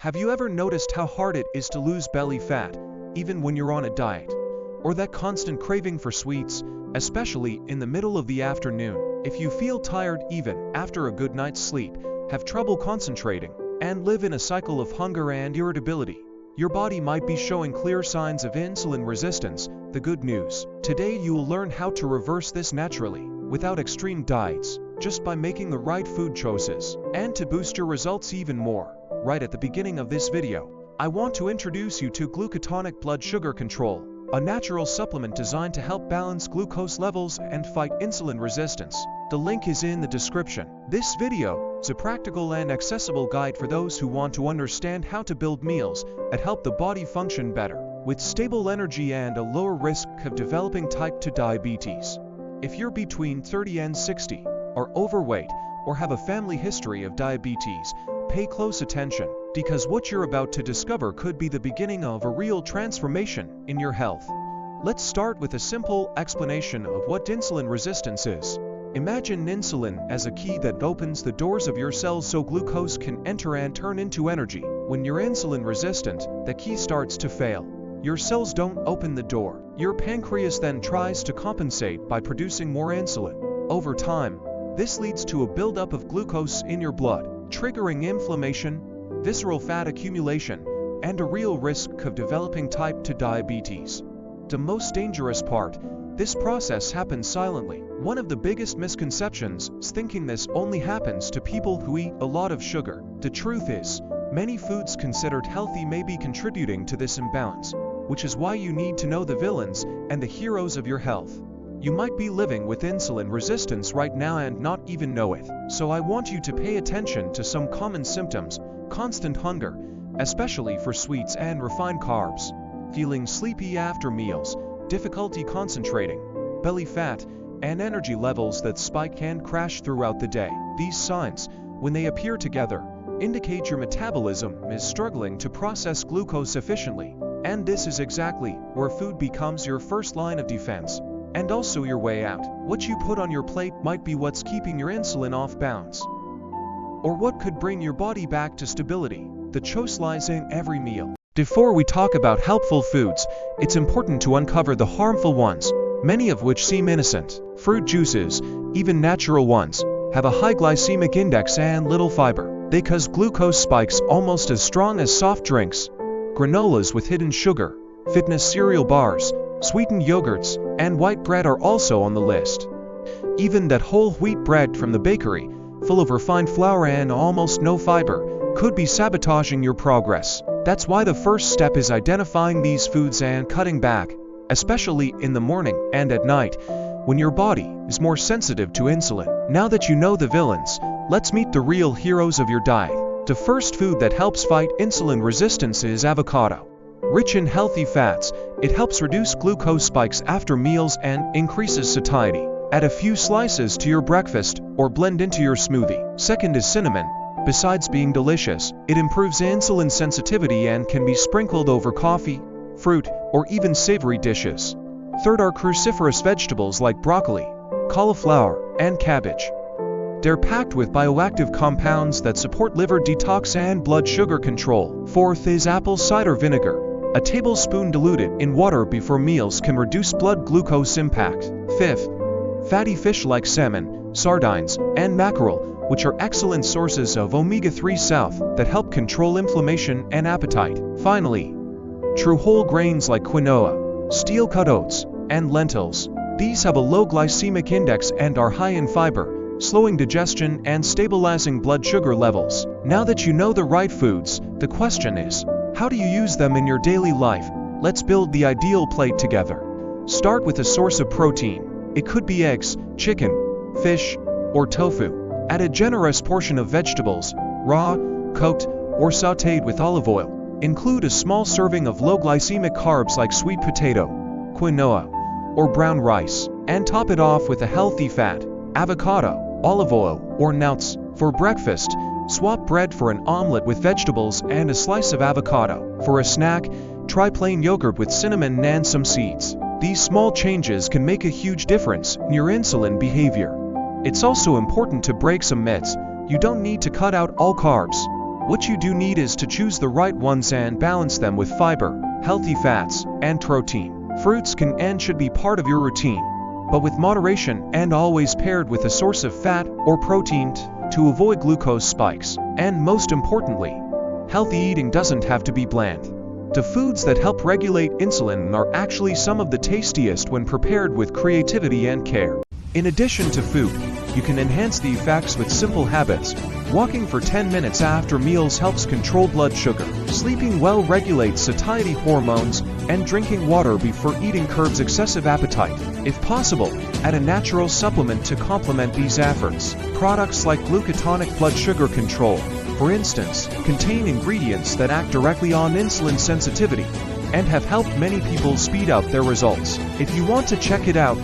Have you ever noticed how hard it is to lose belly fat, even when you're on a diet? Or that constant craving for sweets, especially in the middle of the afternoon? If you feel tired even after a good night's sleep, have trouble concentrating, and live in a cycle of hunger and irritability, your body might be showing clear signs of insulin resistance. The good news: today you will learn how to reverse this naturally, without extreme diets, just by making the right food choices. And to boost your results even more, right at the beginning of this video, I want to introduce you to glucatonic blood sugar control, a natural supplement designed to help balance glucose levels and fight insulin resistance. The link is in the description. This video is a practical and accessible guide for those who want to understand how to build meals that help the body function better, with stable energy and a lower risk of developing type 2 diabetes. If you're between 30 and 60, are overweight, or have a family history of diabetes, pay close attention, because what you're about to discover could be the beginning of a real transformation in your health. Let's start with a simple explanation of what insulin resistance is. Imagine insulin as a key that opens the doors of your cells so glucose can enter and turn into energy. When you're insulin resistant, the key starts to fail. Your cells don't open the door. Your pancreas then tries to compensate by producing more insulin. Over time, this leads to a buildup of glucose in your blood, triggering inflammation, visceral fat accumulation, and a real risk of developing type 2 diabetes. The most dangerous part: this process happens silently. One of the biggest misconceptions is thinking this only happens to people who eat a lot of sugar. The truth is, many foods considered healthy may be contributing to this imbalance, which is why you need to know the villains and the heroes of your health. You might be living with insulin resistance right now and not even know it. So I want you to pay attention to some common symptoms: constant hunger, especially for sweets and refined carbs, feeling sleepy after meals, difficulty concentrating, belly fat, and energy levels that spike and crash throughout the day. These signs, when they appear together, indicate your metabolism is struggling to process glucose efficiently. And this is exactly where food becomes your first line of defense, and also your way out. What you put on your plate might be what's keeping your insulin off balance, or what could bring your body back to stability. The choice lies in every meal. Before we talk about helpful foods, it's important to uncover the harmful ones, many of which seem innocent. Fruit juices, even natural ones, have a high glycemic index and little fiber. They cause glucose spikes almost as strong as soft drinks. Granolas with hidden sugar, fitness cereal bars, sweetened yogurts, and white bread are also on the list. Even that whole wheat bread from the bakery, full of refined flour and almost no fiber, could be sabotaging your progress. That's why the first step is identifying these foods and cutting back, especially in the morning and at night, when your body is more sensitive to insulin. Now that you know the villains, let's meet the real heroes of your diet. The first food that helps fight insulin resistance is avocado. Rich in healthy fats, it helps reduce glucose spikes after meals and increases satiety. Add a few slices to your breakfast or blend into your smoothie. Second is cinnamon. Besides being delicious, it improves insulin sensitivity and can be sprinkled over coffee, fruit, or even savory dishes. Third are cruciferous vegetables like broccoli, cauliflower, and cabbage. They're packed with bioactive compounds that support liver detox and blood sugar control. Fourth is apple cider vinegar. A tablespoon diluted in water before meals can reduce blood glucose impact. Fifth, fatty fish like salmon, sardines, and mackerel, which are excellent sources of omega-3 that help control inflammation and appetite. Finally, true whole grains like quinoa, steel-cut oats, and lentils. These have a low glycemic index and are high in fiber, slowing digestion and stabilizing blood sugar levels. Now that you know the right foods, the question is, how do you use them in your daily life? Let's build the ideal plate together. Start with a source of protein. It could be eggs, chicken, fish, or tofu. Add a generous portion of vegetables, raw, cooked, or sautéed with olive oil. Include a small serving of low glycemic carbs like sweet potato, quinoa, or brown rice, and top it off with a healthy fat, avocado, olive oil, or nuts. For breakfast, swap bread for an omelet with vegetables and a slice of avocado. For a snack, try plain yogurt with cinnamon and some seeds. These small changes can make a huge difference in your insulin behavior. It's also important to break some myths. You don't need to cut out all carbs. What you do need is to choose the right ones and balance them with fiber, healthy fats, and protein. Fruits can and should be part of your routine, but with moderation and always paired with a source of fat or protein to avoid glucose spikes. And most importantly, healthy eating doesn't have to be bland. The foods that help regulate insulin are actually some of the tastiest when prepared with creativity and care. In addition to food, you can enhance the effects with simple habits. Walking for 10 minutes after meals helps control blood sugar. Sleeping well regulates satiety hormones, and drinking water before eating curbs excessive appetite. If possible, add a natural supplement to complement these efforts. Products like glutatonic blood sugar control, for instance, contain ingredients that act directly on insulin sensitivity and have helped many people speed up their results. If you want to check it out,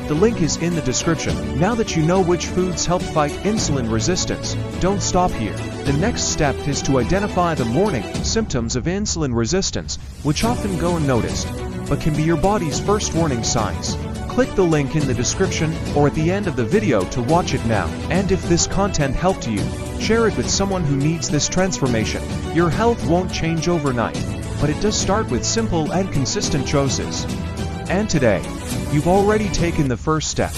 the link is in the description. Now that you know which foods help fight insulin resistance, don't stop here. The next step is to identify the warning symptoms of insulin resistance, which often go unnoticed, but can be your body's first warning signs. Click the link in the description or at the end of the video to watch it now. And if this content helped you, share it with someone who needs this transformation. Your health won't change overnight, but it does start with simple and consistent choices. And today, you've already taken the first step.